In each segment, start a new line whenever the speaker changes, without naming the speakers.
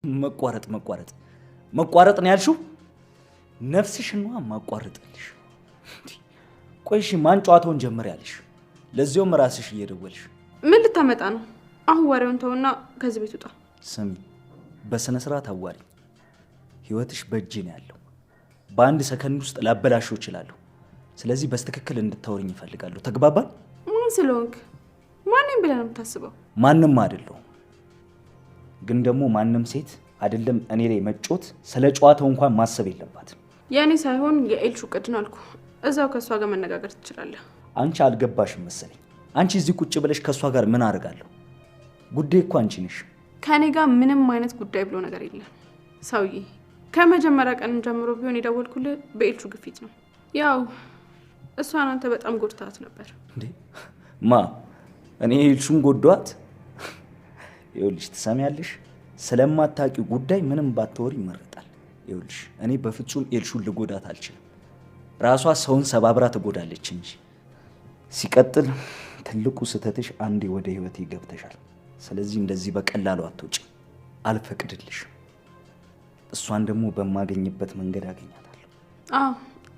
መቋረጥ ነው ያልሽው? ነፍስሽን ነው ማቋረጥልሽ። ቆይ እሺ ማን ጨዋታውን ጀመረ ያለሽ? ለዚያውም ራስሽ እየደወልሽ
ምን ልታመጣ ነው? አሁን ወሬውን ተውና ከዚህ ቤት ውጣ።
ስሚ፣ በስነ ስርዓት አዋሪ። ህይወትሽ በእጄ ነው ያለው። በአንድ ሰከንድ ውስጥ ላበላሽው እችላለሁ። ስለዚህ በስትክክል እንድታወሪኝ እፈልጋለሁ። ተግባባን?
ማን ስለሆንክ ማንንም ብለህ ነው የምታስበው?
ማንም አይደለሁም። ግን ደግሞ ማንም ሴት አይደለም እኔ ላይ መጮት ስለ ጨዋታው እንኳን ማሰብ የለባትም።
ያኔ ሳይሆን የኤልሹ ቅድን አልኩ። እዛው ከሷ ጋር መነጋገር ትችላለህ።
አንቺ አልገባሽም መሰለኝ። አንቺ እዚህ ቁጭ ብለሽ ከሷ ጋር ምን አደርጋለሁ? ጉዳይ እኮ አንቺ ነሽ። ከኔ
ጋር ምንም አይነት ጉዳይ ብሎ ነገር የለም። ሰውዬ ከመጀመሪያ ቀን ጀምሮ ቢሆን የደወልኩልህ በኤልሹ ግፊት ነው። ያው እሷን አንተ በጣም ጎድታት ነበር
እንዴ? እኔ ኤልሹን ጎዳት? ይኸውልሽ ትሰሚያለሽ፣ ስለማታውቂው ጉዳይ ምንም ባትወሪ ይመረጣል። ይኸውልሽ እኔ በፍጹም ኤልሹን ልጎዳት አልችልም። ራሷ ሰውን ሰባብራ ትጎዳለች እንጂ። ሲቀጥል ትልቁ ስህተትሽ አንዴ ወደ ህይወቴ ገብተሻል። ስለዚህ እንደዚህ በቀላሉ አትወጪ፣ አልፈቅድልሽም። እሷን ደግሞ በማገኝበት መንገድ አገኛታለሁ።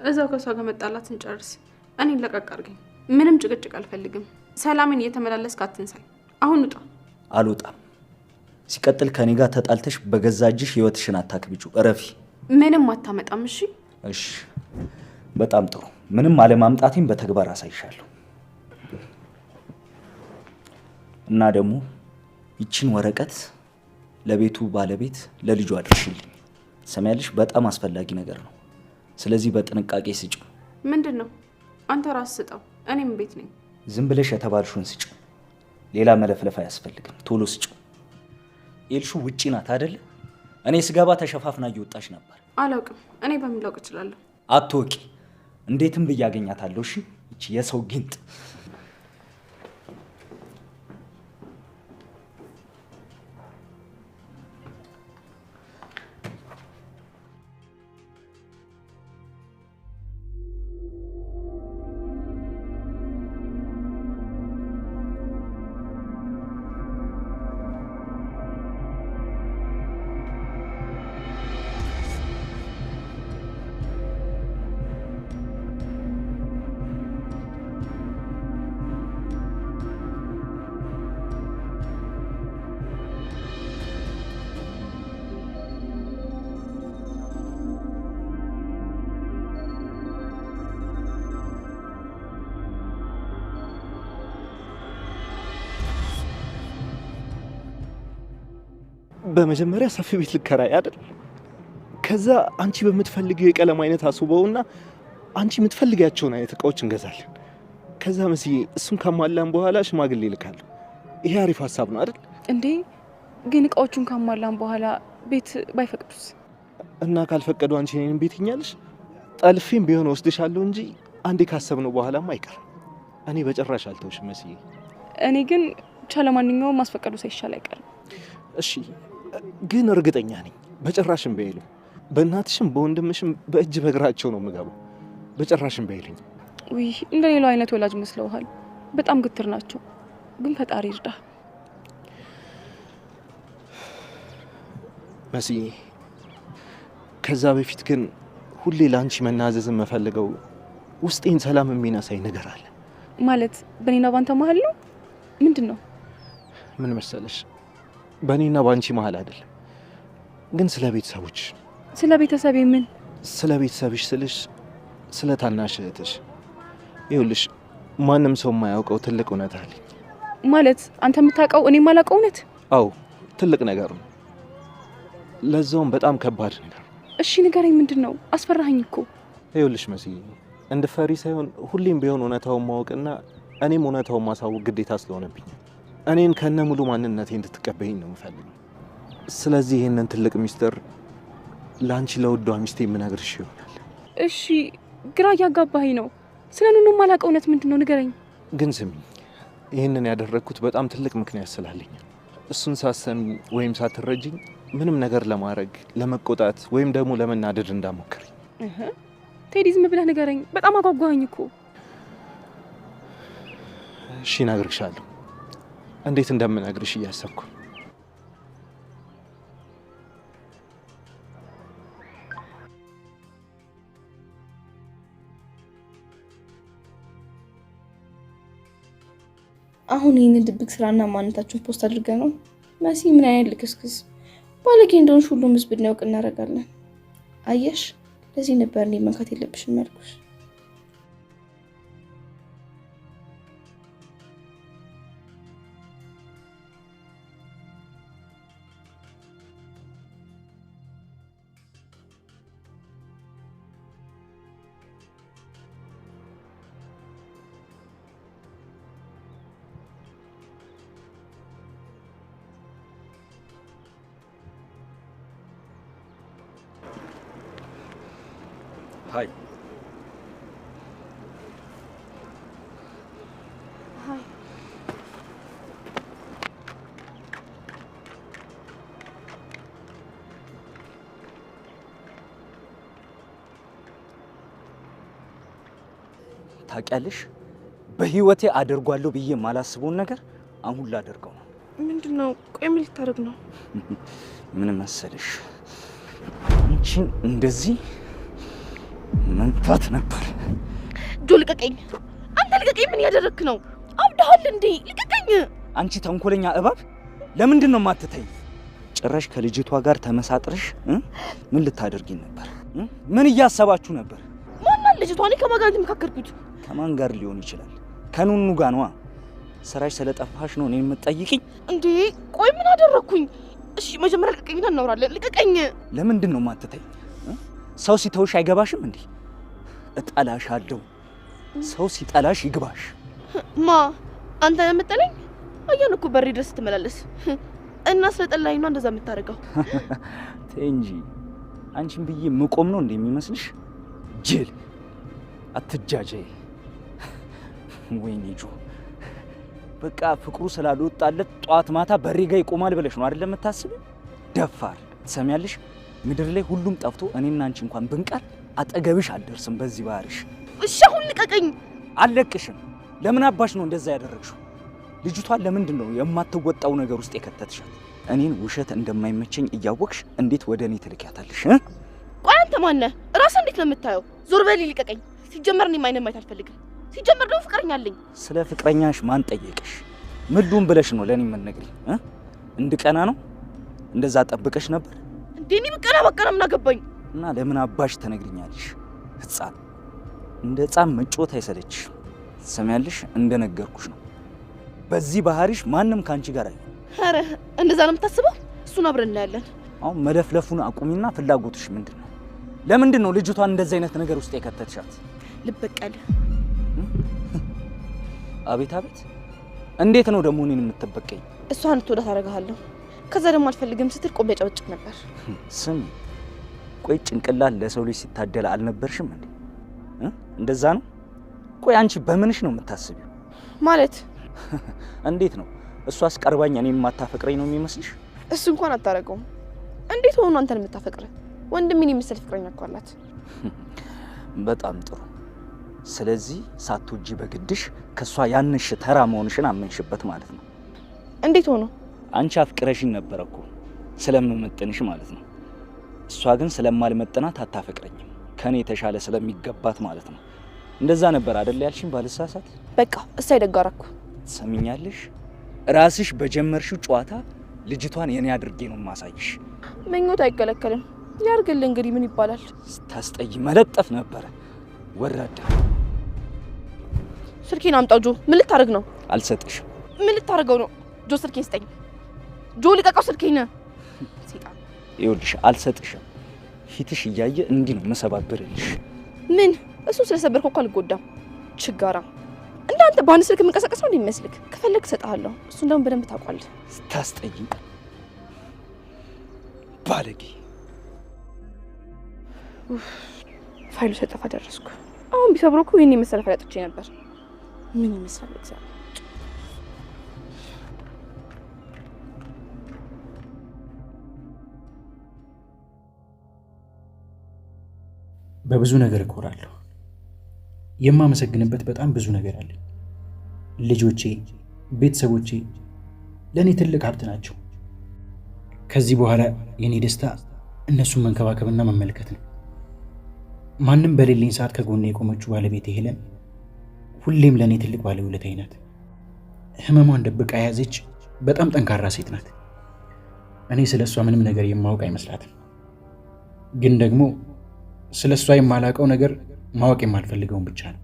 እዛው ከሷ ጋር መጣላት እንጨርስ። እኔን ለቀቅ አድርገኝ። ምንም ጭቅጭቅ አልፈልግም። ሰላምን እየተመላለስክ አትንሳይ። አሁን ውጣ።
አልወጣም። ሲቀጥል ከኔ ጋር ተጣልተሽ በገዛ እጅሽ ህይወትሽን አታክብጩ። እረፊ።
ምንም አታመጣም። እሺ
እሺ፣ በጣም ጥሩ። ምንም አለማምጣቴን በተግባር አሳይሻለሁ። እና ደግሞ ይችን ወረቀት ለቤቱ ባለቤት ለልጁ አድርሽልኝ። ሰማያልሽ፣ በጣም አስፈላጊ ነገር ነው። ስለዚህ በጥንቃቄ ስጪው።
ምንድን ነው? አንተ ራስ ስጠው። እኔም ቤት ነኝ።
ዝም ብለሽ የተባልሽውን ስጪው። ሌላ መለፍለፍ አያስፈልግም። ቶሎ ስጪው። ኤልሹ ውጪ ናት አይደለ? እኔ ስገባ ተሸፋፍና እየወጣች ነበር።
አላውቅም። እኔ በምን ላውቅ እችላለሁ?
አትወቂ። እንዴትም ብዬ አገኛታለሁ። እሺ፣ እቺ የሰው ጊንጥ።
በመጀመሪያ ሰፊ ቤት ልከራይ አይደል? ከዛ አንቺ በምትፈልጊው የቀለም አይነት አስውበውና አንቺ የምትፈልጊያቸውን አይነት እቃዎች እንገዛለን። ከዛ መስዬ እሱን ካሟላን በኋላ ሽማግሌ ልካለሁ። ይሄ አሪፍ ሀሳብ ነው አይደል?
እንዴ ግን እቃዎቹን ካሟላን በኋላ ቤት ባይፈቅዱስ?
እና ካልፈቀዱ አንቺ እኔን ቤት ይኛልሽ? ጠልፌም ቢሆን ወስድሻለሁ እንጂ አንዴ ካሰብነው በኋላም አይቀርም። እኔ በጭራሽ አልተውሽም መስዬ።
እኔ ግን ብቻ ለማንኛውም ማስፈቀዱ ሳይሻል አይቀርም።
እሺ ግን እርግጠኛ ነኝ በጭራሽም በይሉ። በእናትሽም በወንድምሽም በእጅ በእግራቸው ነው የምገባው። በጭራሽም በይልኝ።
ውይ እንደሌላው አይነት ወላጅ መስለውሃል። በጣም ግትር ናቸው። ግን ፈጣሪ ይርዳ።
መስዬ ከዛ በፊት ግን ሁሌ ለአንቺ መናዘዝን መፈልገው ውስጤን ሰላም የሚነሳኝ ነገር አለ።
ማለት በኔና ባንተ መሀል ነው? ምንድን ነው?
ምን መሰለሽ፣ በእኔና ባንቺ መሀል አይደለም፣ ግን ስለ ቤተሰቦች።
ስለ ቤተሰቤ? ምን?
ስለ ቤተሰብሽ ስልሽ ስለ ታናሽ እህትሽ። ይኸውልሽ ማንም ሰው የማያውቀው ትልቅ እውነት አለኝ።
ማለት አንተ የምታውቀው እኔ የማላውቀው እውነት?
አዎ ትልቅ ነገር ነው፣ ለዛውም በጣም ከባድ ነገር።
እሺ ንገረኝ፣ ምንድን ነው? አስፈራኸኝ እኮ።
ይኸውልሽ መስዬ፣ እንድፈሪ ሳይሆን ሁሌም ቢሆን እውነታውን ማወቅና እኔም እውነታውን ማሳወቅ ግዴታ ስለሆነብኝ እኔን ከነ ሙሉ ማንነቴ እንድትቀበይኝ ነው የምፈልገው። ስለዚህ ይሄንን ትልቅ ሚስጥር ለአንቺ ለውዷ ሚስቴ የምነግርሽ ይሆናል።
እሺ፣ ግራ እያጋባኸኝ ነው። ስለ ኑኑ የማላውቀው እውነት ምንድን ነው? ንገረኝ።
ግን ስሚኝ፣ ይህንን ያደረግኩት በጣም ትልቅ ምክንያት ስላለኝ። እሱን ሳሰሚ ወይም ሳትረጅኝ ምንም ነገር ለማድረግ ለመቆጣት ወይም ደግሞ ለመናደድ እንዳሞክርኝ።
ቴዲ ዝም ብለህ ንገረኝ። በጣም አጓጓኸኝ እኮ።
እሺ እነግርሻለሁ። እንዴት እንደምነግርሽ እያሰብኩ።
አሁን ይህንን ድብቅ ስራና ማንነታችሁን ፖስት አድርገን ነው መሲ ምን አይነት ልክስክስ ባለጌ እንደሆንሽ ሁሉም ህዝብ እንዲያውቅ እናደርጋለን። አየሽ ለዚህ ነበር እኔ መንካት የለብሽም ያልኩሽ።
ሃይ
ሃይ
ታውቂያለሽ፣ በህይወቴ አደርጓለሁ ብዬ የማላስበውን ነገር አሁን ላደርገው ነው።
ምንድነው? ቆይ ምን ልታደርግ ነው?
ምን መሰለሽ፣ አንቺን እንደዚህ መንፋት ነበር።
ጆ ልቀቀኝ! አንተ ልቀቀኝ! ምን ያደረግክ ነው? አብዳሃል እንዴ? ልቀቀኝ!
አንቺ ተንኮለኛ እባብ፣ ለምንድን ነው የማትተኝ? ጭራሽ ከልጅቷ ጋር ተመሳጥረሽ ምን ልታደርጊ ነበር? ምን እያሰባችሁ ነበር?
ማን ልጅቷ? እኔ ከማን ጋር ተመካከርኩት?
ከማን ጋር ሊሆን ይችላል? ከኑኑ ጋር ነዋ። ስራሽ ስለጠፋሽ ነው እኔን የምትጠይቂኝ
እንዴ? ቆይ ምን አደረግኩኝ? እሺ መጀመሪያ ልቀቀኝና እናወራለን። ልቀቀኝ!
ለምንድን ነው የማትተኝ? ሰው ሲተውሽ አይገባሽም እንዴ? እጠላሻለሁ። ሰው ሲጠላሽ ይግባሽ።
ማ አንተ የምጠለኝ? አያን እኮ በሬ ድረስ ትመላለስ እና ስለጠላኝ ነው እንደዛ የምታደርገው።
ተይ እንጂ አንቺን ብዬ መቆም ነው እንደሚመስልሽ? ጅል አትጃጃይ። ወይኔ ጆ፣ በቃ ፍቅሩ ስላልወጣለት ጧት ማታ በሬ ጋር ይቆማል ብለሽ ነው አይደል የምታስቢው? ደፋር። ትሰሚያለሽ? ምድር ላይ ሁሉም ጠፍቶ እኔና አንቺ እንኳን ብንቀር አጠገብሽ አልደርስም በዚህ ባህርሽ።
እሺ አሁን ልቀቀኝ።
አልለቅሽም። ለምን አባሽ ነው እንደዛ ያደረግሽው? ልጅቷን ለምንድን ነው የማትወጣው ነገር ውስጥ የከተትሻት? እኔን ውሸት እንደማይመቸኝ እያወቅሽ እንዴት ወደ እኔ ትልኪያታለሽ?
ቆይ አንተ ማነህ? ራስህ እንዴት ነው የምታየው? ዞር በል ልቀቀኝ። ሲጀመር እኔ ማይነም ማየት አልፈልግም። ሲጀመር ደግሞ ፍቅረኛ አለኝ።
ስለ ፍቅረኛሽ ማን ጠየቀሽ? ምሉን ብለሽ ነው ለኔ የምትነግሪኝ? እንድቀና ነው? እንደዛ ጠብቀሽ ነበር?
እንዴ በቀና ምን አገባኝ?
እና ለምን አባሽ ተነግሪኛለሽ? ህፃን እንደ ህፃን መጮት አይሰለችሽ? ሰሚያለሽ? እንደነገርኩሽ ነው። በዚህ ባህሪሽ ማንም ካንቺ ጋር አይሆን።
አረ እንደዛ ነው የምታስበው? እሱን አብረን እናያለን።
አሁን መለፍለፉን አቁሚና ፍላጎትሽ ምንድነው? ለምንድን ነው ልጅቷን እንደዚህ አይነት ነገር ውስጥ የከተትሻት?
ልበቀል።
አቤት አቤት! እንዴት ነው ደግሞ እኔን የምትበቀኝ?
እሷን ትወዳት አደርግሃለሁ። ከዛ ደግሞ አልፈልግም ስትል ቆም ያጨበጭብ ነበር።
ስሚ፣ ቆይ ጭንቅላት ለሰው ልጅ ሲታደል አልነበርሽም እንዴ? እንደዛ ነው? ቆይ አንቺ በምንሽ ነው የምታስቢው?
ማለት
እንዴት ነው? እሷስ ቀርባኝ እኔን የማታፈቅረኝ ነው የሚመስልሽ?
እሱ እንኳን አታረገውም። እንዴት ሆኖ አንተን የምታፈቅረ? ወንድሜን የመሰለ ፍቅረኛ እኮ አላት።
በጣም ጥሩ። ስለዚህ ሳትወጂ በግድሽ ከሷ ያንሽ ተራ መሆንሽን አመንሽበት ማለት ነው።
እንዴት ሆኖ?
አንቺ አፍቅረሽኝ ነበር እኮ ስለምመጥንሽ ማለት ነው። እሷ ግን ስለማልመጥናት አታፈቅረኝም፣ ከኔ የተሻለ ስለሚገባት ማለት ነው። እንደዛ ነበር አይደል ያልሽኝ ባልሳሳት?
በቃ እሷ ይደጋራኩ።
ሰሚኛለሽ? ራስሽ በጀመርሽው ጨዋታ ልጅቷን የኔ አድርጌ ነው ማሳይሽ።
ምኞት አይከለከልም። ያርግልህ እንግዲህ ምን ይባላል?
ስታስጠይ መለጠፍ ነበረ። ወራዳ።
ስልኬን አምጣው ጆ። ምን ልታረግ ነው?
አልሰጥሽም።
ምን ልታረገው ነው? ጆ ስልኬን ስጠኝ። ጆ ልቀቀው ስልኬን። ሰይጣን።
ይኸውልሽ አልሰጥሽም። ፊትሽ እያየ እንዲህ ነው መሰባበርልሽ።
ምን? እሱ ስለሰበርከው እኮ አልጎዳም። ችጋራ እንዳንተ በአንድ ስልክ የምንቀሳቀስ ነው እንደሚመስልክ። ከፈለክ እሰጥሃለሁ። እሱን ደግሞ በደንብ ታውቃለህ።
ስታስጠይ ባለጌ።
ፋይሉ ሳይጠፋ ደረስኩ። አሁን ቢሰብረው እኮ ይሄን የመሰለ ፋይል አጥቼ ነበር። ምን ይመስላል እግዚአብሔር።
በብዙ ነገር እኮራለሁ። የማመሰግንበት በጣም ብዙ ነገር አለ። ልጆቼ፣ ቤተሰቦቼ ለእኔ ትልቅ ሀብት ናቸው። ከዚህ በኋላ የኔ ደስታ እነሱን መንከባከብና መመልከት ነው። ማንም በሌለኝ ሰዓት ከጎኔ የቆመችው ባለቤቴ ሄለን ሁሌም ለእኔ ትልቅ ባለውለታዬ ናት። ህመሟን ደብቃ የያዘች በጣም ጠንካራ ሴት ናት። እኔ ስለ እሷ ምንም ነገር የማወቅ አይመስላትም። ግን ደግሞ ስለ እሷ የማላውቀው ነገር ማወቅ የማልፈልገውን ብቻ ነው።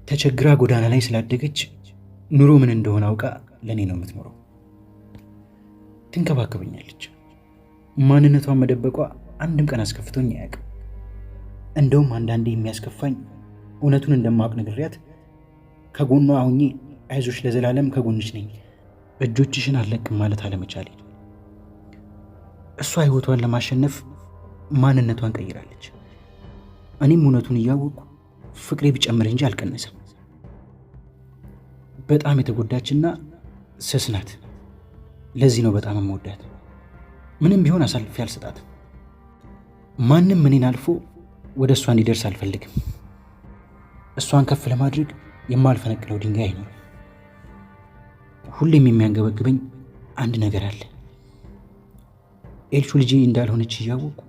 ተቸግራ ጎዳና ላይ ስላደገች ኑሮ ምን እንደሆነ አውቃ ለእኔ ነው የምትኖረው። ትንከባከበኛለች። ማንነቷን መደበቋ አንድም ቀን አስከፍቶኝ አያውቅም። እንደውም አንዳንዴ የሚያስከፋኝ እውነቱን እንደማወቅ ነግሬያት ከጎኗ አሁኜ አይዞሽ ለዘላለም ከጎንሽ ነኝ እጆችሽን አልለቅም ማለት አለመቻሌ። እሷ ህይወቷን ለማሸነፍ ማንነቷን ቀይራለች። እኔም እውነቱን እያወቅኩ ፍቅሬ ቢጨምር እንጂ አልቀነሰም። በጣም የተጎዳችና ስስ ናት። ለዚህ ነው በጣም የምወዳት። ምንም ቢሆን አሳልፌ አልሰጣትም። ማንም እኔን አልፎ ወደ እሷ እንዲደርስ አልፈልግም። እሷን ከፍ ለማድረግ የማልፈነቅለው ድንጋይ አይኖርም። ሁሌም የሚያንገበግበኝ አንድ ነገር አለ። ኤልሹ ልጄ እንዳልሆነች እያወቅኩ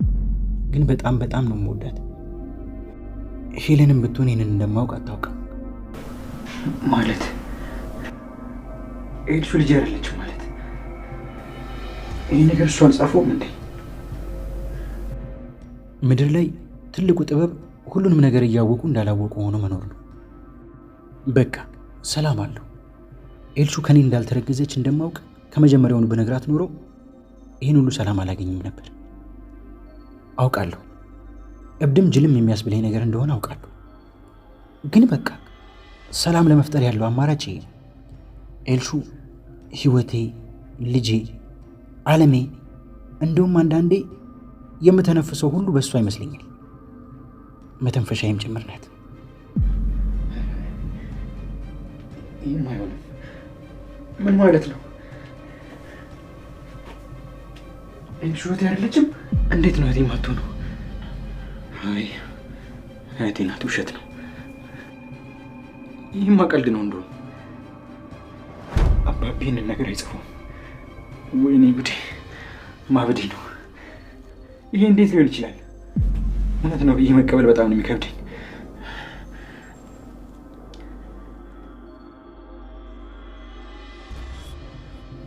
ግን በጣም በጣም ነው የምወዳት። ሄለንም ብትሆን ይህንን እንደማውቅ አታውቅም። ማለት ኤልሹ ልጄ አይደለችም ማለት ይህ ነገር እሷ አልጻፈውም እንዴ? ምድር ላይ ትልቁ ጥበብ ሁሉንም ነገር እያወቁ እንዳላወቁ ሆኖ መኖር ነው። በቃ ሰላም አለው። ኤልሹ ከኔ እንዳልተረገዘች እንደማውቅ ከመጀመሪያውኑ በነግራት ኖሮ ይህን ሁሉ ሰላም አላገኝም ነበር። አውቃለሁ እብድም ጅልም የሚያስብለኝ ነገር እንደሆነ አውቃለሁ። ግን በቃ ሰላም ለመፍጠር ያለው አማራጭ ይሄ። ኤልሹ ህይወቴ፣ ልጄ፣ ዓለሜ፣ እንደውም አንዳንዴ የምተነፍሰው ሁሉ በእሷ ይመስለኛል። መተንፈሻዬም ጭምር ናት። ይህም አይሆንም። ምን ማለት ነው? ኤልሹ እህቴ አይደለችም? እንዴት ነው እህቴ የማትሆነው? አይ እህቴ ናት። ውሸት ነው። ይህማ ቀልድ ነው። እንደውም አባቢ ይህንን ነገር አይጽፉም። ወይኔ ጉዴ፣ ማበዴ ነው። ይሄ እንዴት ሊሆን ይችላል? እውነት ነው ብዬ መቀበል በጣም ነው የሚከብደኝ።